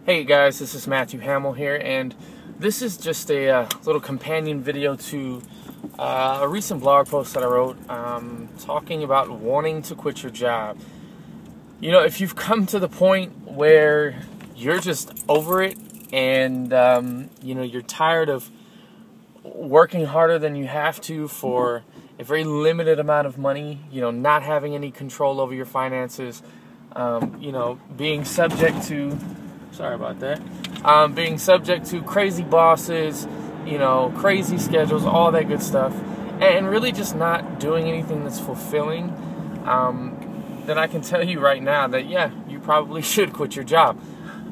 Hey guys, this is Matthew Hamill here, and this is just a little companion video to a recent blog post that I wrote talking about wanting to quit your job. You know, if you've come to the point where you're just over it and you're tired of working harder than you have to for a very limited amount of money, not having any control over your finances, being subject to being subject to crazy bosses, crazy schedules, all that good stuff, and really just not doing anything that's fulfilling, then I can tell you right now that, you probably should quit your job.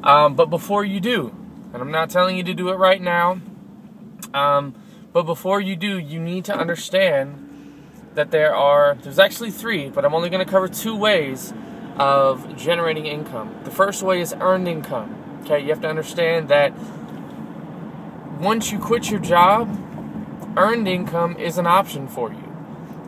But before you do, and I'm not telling you to do it right now, but before you do, you need to understand that there's actually three, but I'm only going to cover two ways of generating income. The first way is earned income. Okay, you have to understand that once you quit your job, earned income is an option for you.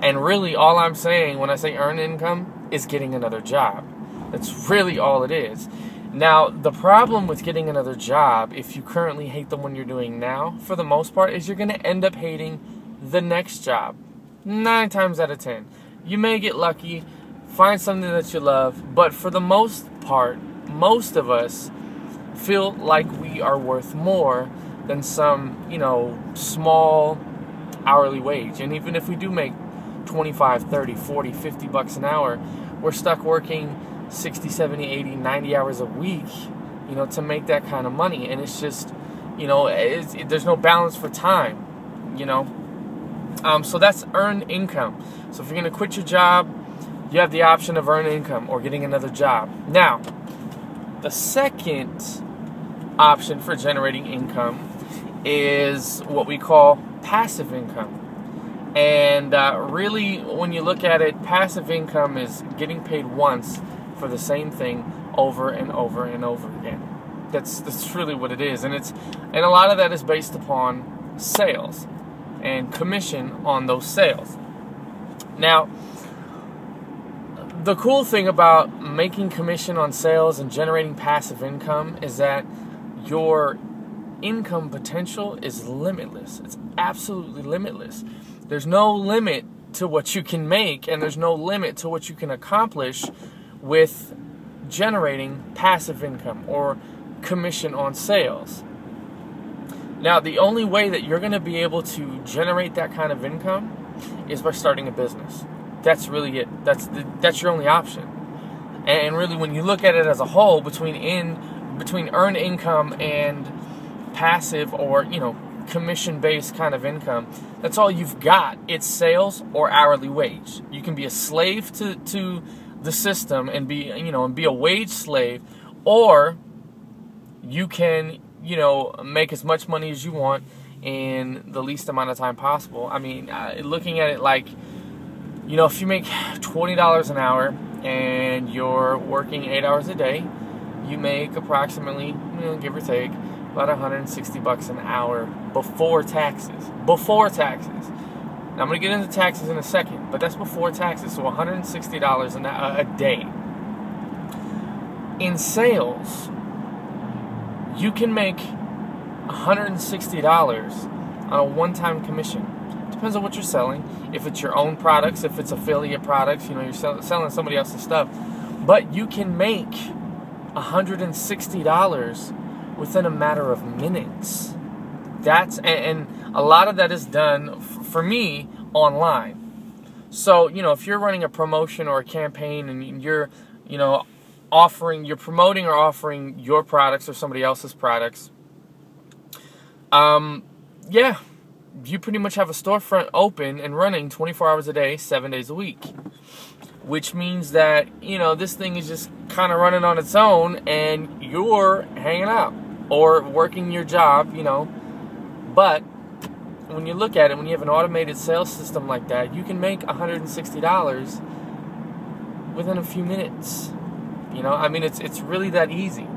And really all I'm saying when I say earned income is getting another job. That's really all it is. Now, the problem with getting another job, if you currently hate the one you're doing now, for the most part, is you're going to end up hating the next job. 9 times out of 10. You may get lucky, find something that you love, but for the most part, most of us feel like we are worth more than some, small hourly wage. And even if we do make 25, 30, 40, 50 bucks an hour, we're stuck working 60, 70, 80, 90 hours a week, to make that kind of money. And it's just, there's no balance for time, So that's earned income. So if you're going to quit your job, you have the option of earned income or getting another job. Now, the second option for generating income is what we call passive income. And really, when you look at it, passive income is getting paid once for the same thing over and over and over again. That's really what it is. And a lot of that is based upon sales and commission on those sales. Now, the cool thing about making commission on sales and generating passive income is that your income potential is limitless. It's absolutely limitless. There's no limit to what you can make, and there's no limit to what you can accomplish with generating passive income or commission on sales. Now, the only way that you're going to be able to generate that kind of income is by starting a business. That's really it. That's your only option. And really, when you look at it as a whole, between earned income and passive or commission-based kind of income, that's all you've got. It's sales or hourly wage. You can be a slave to the system and be a wage slave, or you can make as much money as you want in the least amount of time possible. I mean, looking at it like, if you make $20 an hour and you're working 8 hours a day, you make approximately, give or take, about 160 bucks an hour before taxes. Before taxes. Now, I'm going to get into taxes in a second, but that's before taxes, so $160 a day. In sales, you can make $160 on a one-time commission. Depends on what you're selling. If it's your own products, if it's affiliate products, you're selling somebody else's stuff. But you can make $160 within a matter of minutes. And a lot of that is done, for me, online. So, if you're running a promotion or a campaign and you're promoting or offering your products or somebody else's products, you pretty much have a storefront open and running 24 hours a day, 7 days a week. Which means that, this thing is just kind of running on its own and you're hanging out or working your job, But when you look at it, when you have an automated sales system like that, you can make $160 within a few minutes. It's really that easy.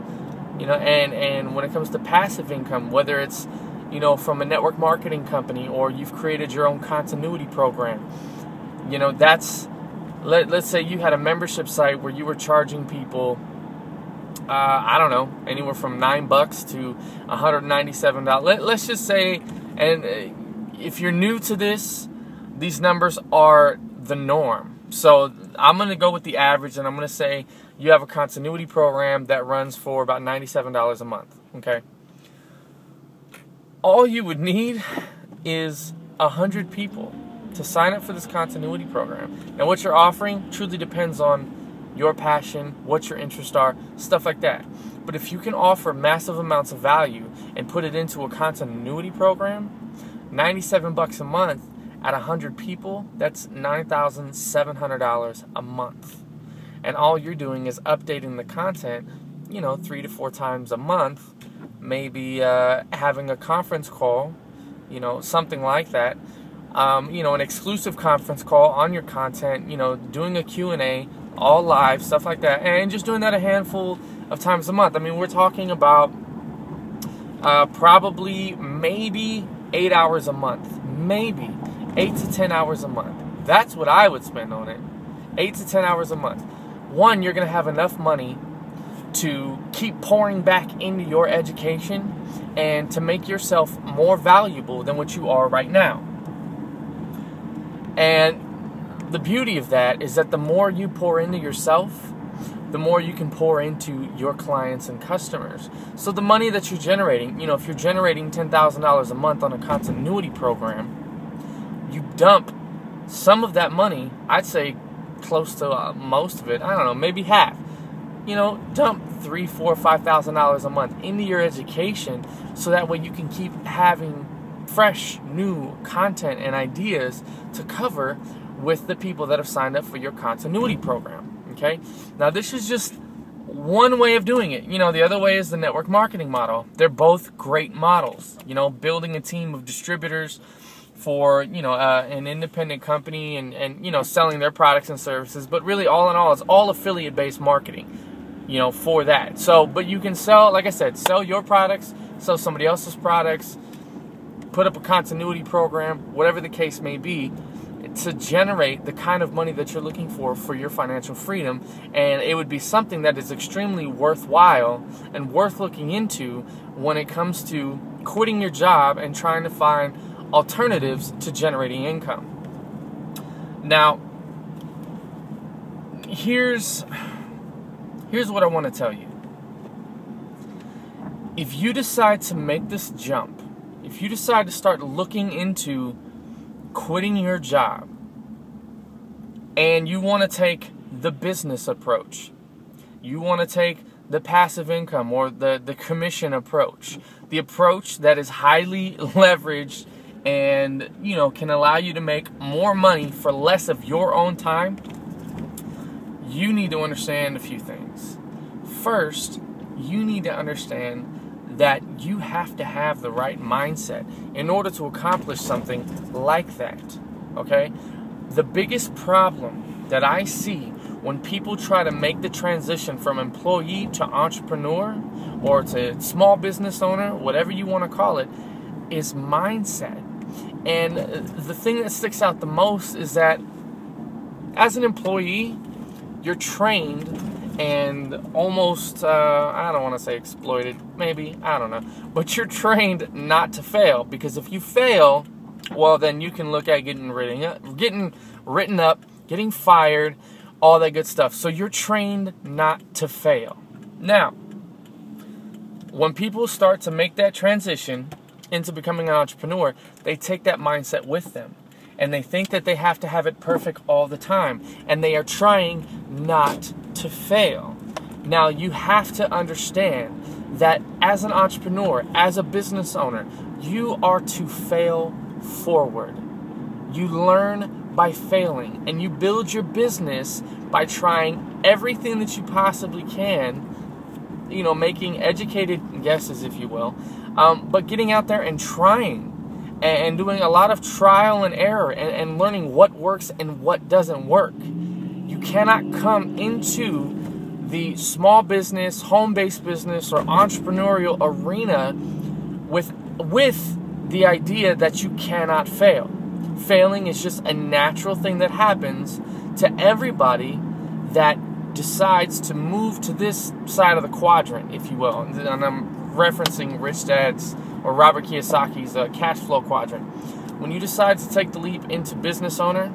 And when it comes to passive income, whether it's, from a network marketing company or you've created your own continuity program, let's say you had a membership site where you were charging people I don't know, anywhere from $9 to $197. Let's just say, and if you're new to this, these numbers are the norm. So I'm going to go with the average, and I'm going to say you have a continuity program that runs for about $97 a month, okay? All you would need is 100 people to sign up for this continuity program. Now, what you're offering truly depends on your passion, what your interests are, stuff like that. But if you can offer massive amounts of value and put it into a continuity program, $97 a month at 100 people, that's $9,700 a month. And all you're doing is updating the content, 3 to 4 times a month, maybe having a conference call, something like that. An exclusive conference call on your content, doing a Q&A, all live, stuff like that, and just doing that a handful of times a month. I mean, we're talking about probably maybe 8 hours a month, maybe 8 to 10 hours a month. That's what I would spend on it, 8 to 10 hours a month. One, you're going to have enough money to keep pouring back into your education and to make yourself more valuable than what you are right now. And the beauty of that is that the more you pour into yourself, the more you can pour into your clients and customers. So the money that you're generating, if you're generating $10,000 a month on a continuity program, you dump some of that money, I'd say close to most of it, I don't know, maybe half. Dump $3,000, $4,000, $5,000 a month into your education, so that way you can keep having fresh, new content and ideas to cover with the people that have signed up for your continuity program. Okay? Now, this is just one way of doing it. The other way is the network marketing model. They're both great models. Building a team of distributors for, an independent company and selling their products and services. But really, all in all, it's all affiliate-based marketing, for that. So, but you can sell, like I said, sell your products, sell somebody else's products, put up a continuity program, whatever the case may be, to generate the kind of money that you're looking for your financial freedom. And it would be something that is extremely worthwhile and worth looking into when it comes to quitting your job and trying to find alternatives to generating income. Now, here's what I want to tell you. If you decide to make this jump, if you decide to start looking into quitting your job, and you want to take the business approach, you want to take the passive income or the commission approach, the approach that is highly leveraged and can allow you to make more money for less of your own time, you need to understand a few things. First, you need to understand that you have to have the right mindset in order to accomplish something like that, okay? The biggest problem that I see when people try to make the transition from employee to entrepreneur or to small business owner, whatever you want to call it, is mindset. And the thing that sticks out the most is that as an employee, you're trained and almost, I don't want to say exploited, maybe, I don't know. But you're trained not to fail, because if you fail, well, then you can look at getting written up, getting fired, all that good stuff. So you're trained not to fail. Now, when people start to make that transition into becoming an entrepreneur, they take that mindset with them. And they think that they have to have it perfect all the time. And they are trying not to fail. Now, you have to understand that as an entrepreneur, as a business owner, you are to fail forward. You learn by failing. And you build your business by trying everything that you possibly can, making educated guesses, if you will, but getting out there and trying. And doing a lot of trial and error and learning what works and what doesn't work. You cannot come into the small business, home-based business, or entrepreneurial arena with the idea that you cannot fail. Failing is just a natural thing that happens to everybody that decides to move to this side of the quadrant, if you will, and I'm referencing Rich Dad's or Robert Kiyosaki's cash flow quadrant. When you decide to take the leap into business owner,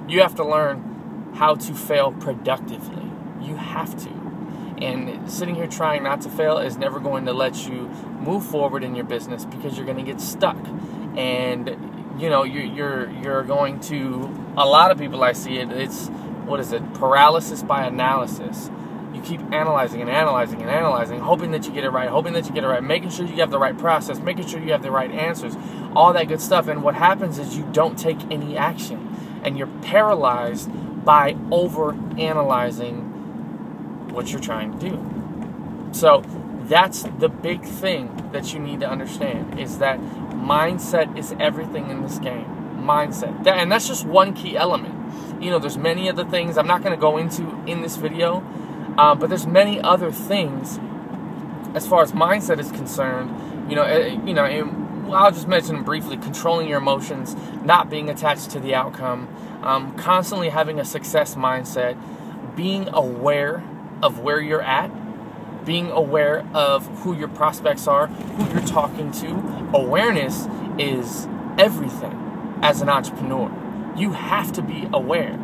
you have to learn how to fail productively. You have to. And sitting here trying not to fail is never going to let you move forward in your business, because you're going to get stuck. And you know, you're going to, a lot of people I see it, it's, what is it, paralysis by analysis. You keep analyzing and analyzing and analyzing, hoping that you get it right, making sure you have the right process, making sure you have the right answers, all that good stuff. And what happens is you don't take any action, and you're paralyzed by over-analyzing what you're trying to do. So that's the big thing that you need to understand, is that mindset is everything in this game. Mindset. And that's just one key element. You know, there's many other things I'm not going to go into in this video, but there's many other things as far as mindset is concerned. I'll just mention briefly: controlling your emotions, not being attached to the outcome, constantly having a success mindset, being aware of where you're at, being aware of who your prospects are, who you're talking to. Awareness is everything as an entrepreneur. You have to be aware.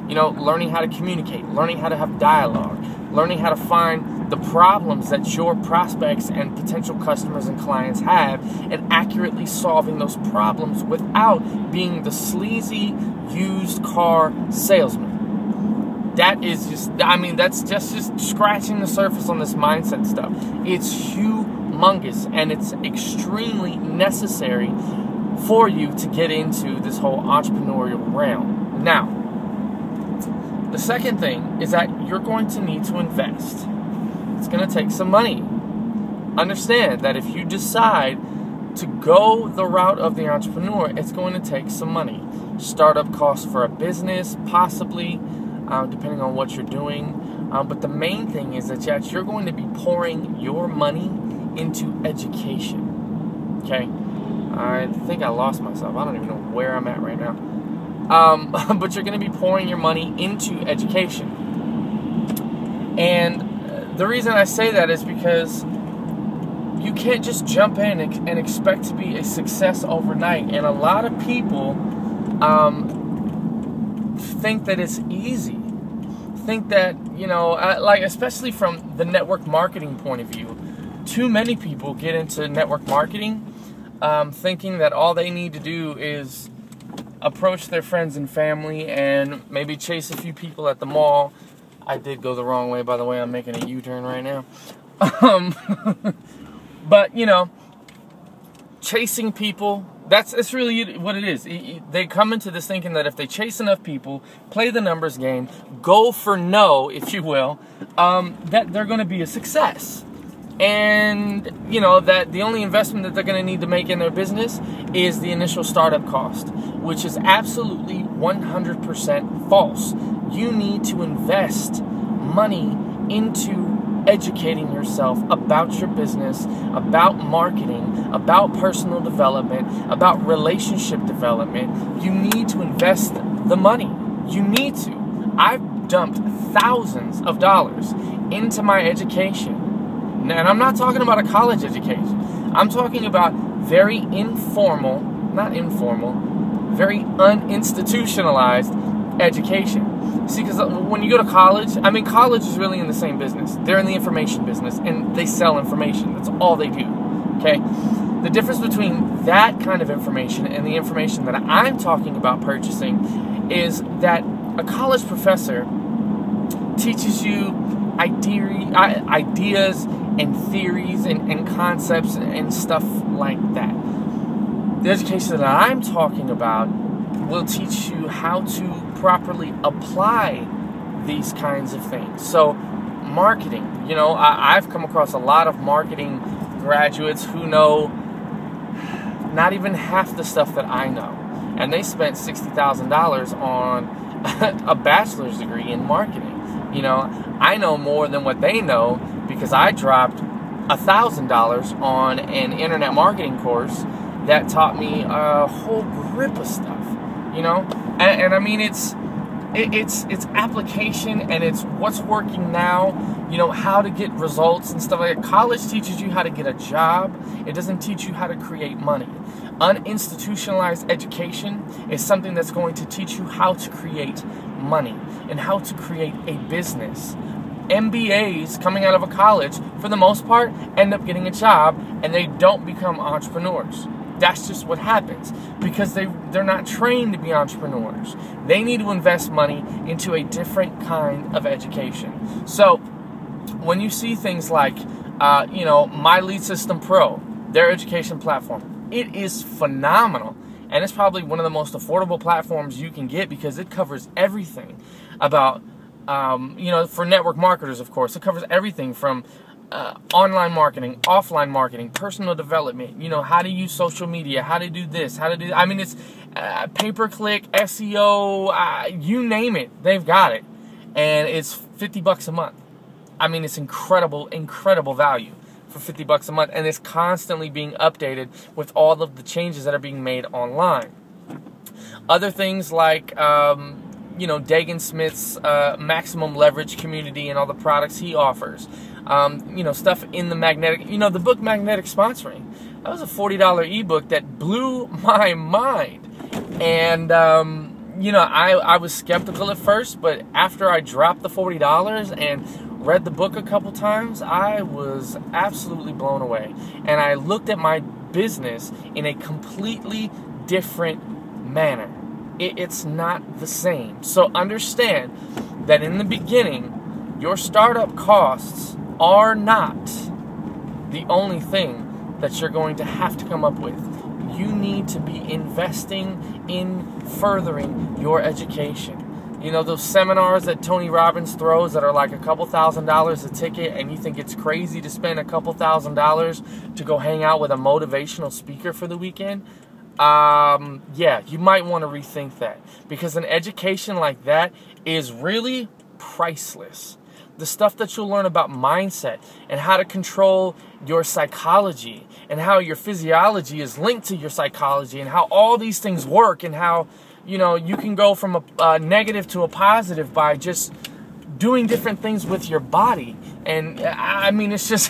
You know, learning how to communicate, learning how to have dialogue, learning how to find the problems that your prospects and potential customers and clients have, and accurately solving those problems without being the sleazy used car salesman. That is just, that's just scratching the surface on this mindset stuff. It's humongous, and it's extremely necessary for you to get into this whole entrepreneurial realm. Now, the second thing is that you're going to need to invest. It's going to take some money. Understand that if you decide to go the route of the entrepreneur, it's going to take some money. Startup costs for a business, possibly, depending on what you're doing. But the main thing is that you're going to be pouring your money into education. Okay? I think I lost myself. I don't even know where I'm at right now. But you're going to be pouring your money into education. And the reason I say that is because you can't just jump in and expect to be a success overnight. And a lot of people think that it's easy. Think that, especially from the network marketing point of view, too many people get into network marketing thinking that all they need to do is approach their friends and family and maybe chase a few people at the mall. I did go the wrong way, by the way. I'm making a U-turn right now. But, chasing people, that's really what it is. They come into this thinking that if they chase enough people, play the numbers game, go for no, if you will, that they're going to be a success. And, that the only investment that they're going to need to make in their business is the initial startup cost, which is absolutely 100% false. You need to invest money into educating yourself about your business, about marketing, about personal development, about relationship development. You need to invest the money. You need to. I've dumped thousands of dollars into my education. And I'm not talking about a college education. I'm talking about very informal, very uninstitutionalized education. See, because when you go to college, college is really in the same business. They're in the information business, and they sell information. That's all they do, okay? The difference between that kind of information and the information that I'm talking about purchasing is that a college professor teaches you ideas and theories and concepts and stuff like that. The education that I'm talking about will teach you how to properly apply these kinds of things. So, marketing, I've come across a lot of marketing graduates who know not even half the stuff that I know. And they spent $60,000 on a bachelor's degree in marketing. I know more than what they know because I dropped $1,000 on an internet marketing course that taught me a whole grip of stuff, And it's application, and it's what's working now, how to get results and stuff like that. College teaches you how to get a job. It doesn't teach you how to create money. Uninstitutionalized education is something that's going to teach you how to create money and how to create a business. MBAs coming out of a college, for the most part, end up getting a job, and they don't become entrepreneurs. That's just what happens, because they're not trained to be entrepreneurs. They need to invest money into a different kind of education. So when you see things like, My Lead System Pro, their education platform, it is phenomenal. And it's probably one of the most affordable platforms you can get, because it covers everything about, for network marketers, of course. It covers everything from online marketing, offline marketing, personal development, how to use social media, how to do this, it's pay-per-click, SEO, you name it, they've got it. And it's $50 a month. It's incredible value for $50 a month, and it's constantly being updated with all of the changes that are being made online. Other things like, Dagan Smith's maximum leverage community and all the products he offers. Stuff in the magnetic, the book Magnetic Sponsoring. That was a $40 ebook that blew my mind. And, I was skeptical at first, but after I dropped the $40 and read the book a couple times, I was absolutely blown away. And I looked at my business in a completely different manner. It's not the same. So understand that in the beginning, your startup costs are not the only thing that you're going to have to come up with. You need to be investing in furthering your education. Those seminars that Tony Robbins throws that are like a couple $1,000s a ticket, and you think it's crazy to spend a couple $1,000s to go hang out with a motivational speaker for the weekend? You might want to rethink that, because an education like that is really priceless. The stuff that you'll learn about mindset and how to control your psychology and how your physiology is linked to your psychology and how all these things work, and how, you can go from a negative to a positive by just doing different things with your body. And it's just,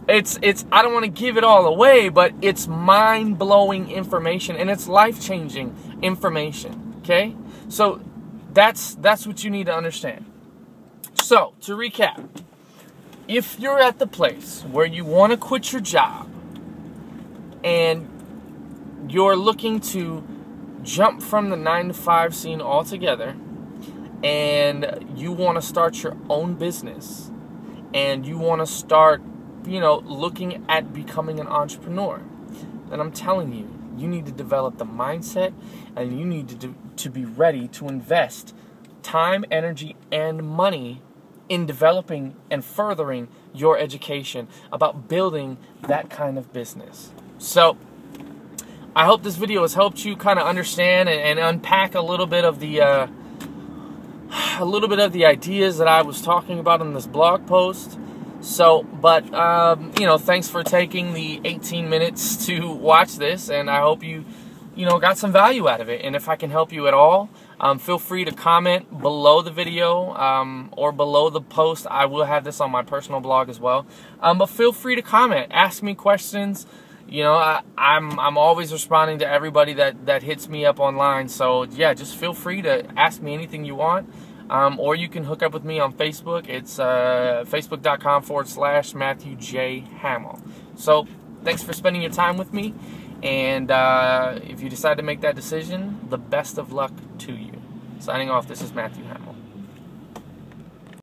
I don't want to give it all away, but it's mind-blowing information, and it's life-changing information, okay? So that's what you need to understand. So, to recap, if you're at the place where you want to quit your job and you're looking to jump from the 9-to-5 scene altogether, and you want to start your own business, and you want to start, looking at becoming an entrepreneur, then I'm telling you, you need to develop the mindset, and you need to be ready to invest time, energy, and money in developing and furthering your education about building that kind of business. So, I hope this video has helped you kind of understand and unpack a little bit of the ideas that I was talking about in this blog post. So, but thanks for taking the 18 minutes to watch this, and I hope you got some value out of it. And if I can help you at all, feel free to comment below the video or below the post. I will have this on my personal blog as well. But feel free to comment, ask me questions. I'm always responding to everybody that hits me up online. So yeah, just feel free to ask me anything you want. Or you can hook up with me on Facebook. It's facebook.com/Matthew J. Hamill. So thanks for spending your time with me. And if you decide to make that decision, the best of luck to you. Signing off, this is Matthew Hamill.